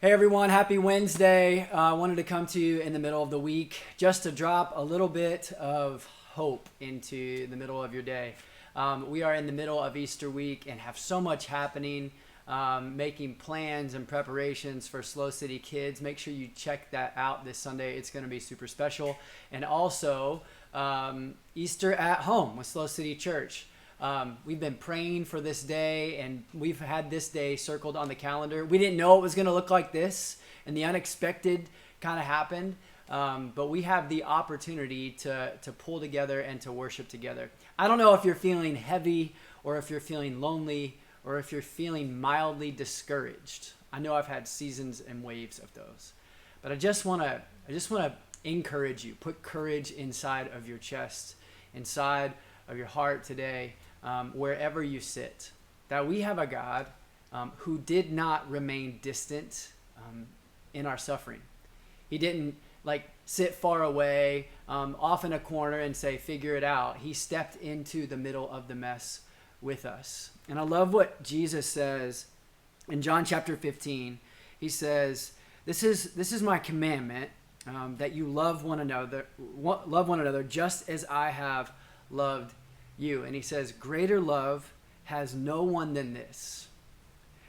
Hey everyone, happy Wednesday. I wanted to come to you in the middle of the week just to drop a little bit of hope into the middle of your day. We are in the middle of Easter week and have so much happening, making plans and preparations for SLO City Kids. Make sure you check that out this Sunday. It's going to be super special. And also Easter at home with SLO City Church. We've been praying for this day, and we've had this day circled on the calendar. We didn't know it was going to look like this, and the unexpected kind of happened. But we have the opportunity to pull together and to worship together. I don't know if you're feeling heavy or if you're feeling lonely or if you're feeling mildly discouraged. I know I've had seasons and waves of those. But I just want to encourage you. Put courage inside of your chest, inside of your heart today. Wherever you sit, that we have a God who did not remain distant in our suffering. He didn't sit far away off in a corner and say, figure it out. He stepped into the middle of the mess with us. And I love what Jesus says in John chapter 15. He says, this is my commandment, that you love one another just as I have loved you. And he says, greater love has no one than this,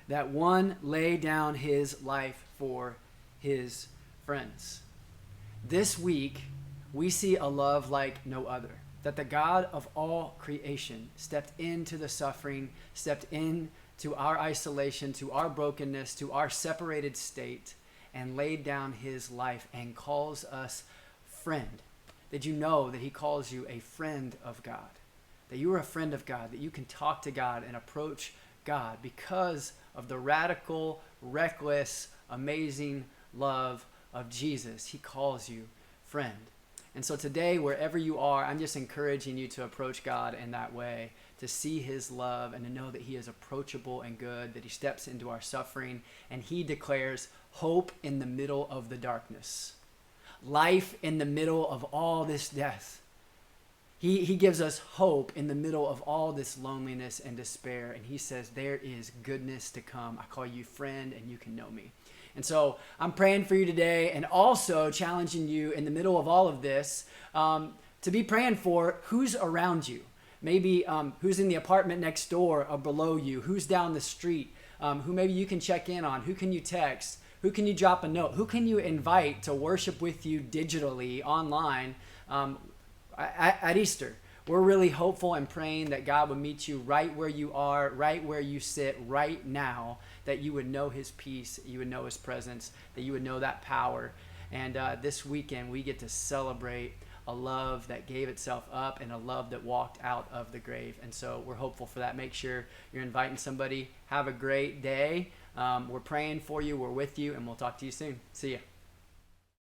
that one lay down his life for his friends. This week, we see a love like no other, that the God of all creation stepped into the suffering, stepped into our isolation, to our brokenness, to our separated state, and laid down his life and calls us friend. Did you know that he calls you a friend of God? That you are a friend of God, that you can talk to God and approach God because of the radical, reckless, amazing love of Jesus. He calls you friend. And so today, wherever you are, I'm just encouraging you to approach God in that way, to see his love and to know that he is approachable and good, that he steps into our suffering and he declares hope in the middle of the darkness, life in the middle of all this death. He gives us hope in the middle of all this loneliness and despair. And he says, there is goodness to come. I call you friend and you can know me. And so I'm praying for you today and also challenging you in the middle of all of this to be praying for who's around you. Maybe who's in the apartment next door or below you, who's down the street, who maybe you can check in on, who can you text, who can you drop a note, who can you invite to worship with you digitally online at Easter. We're really hopeful and praying that God would meet you right where you are, right where you sit right now, that you would know his peace, you would know his presence, that you would know that power. And this weekend we get to celebrate a love that gave itself up and a love that walked out of the grave. And so we're hopeful for that. Make sure you're inviting somebody. Have a great day. We're praying for you. We're with you, and we'll talk to you soon. See ya.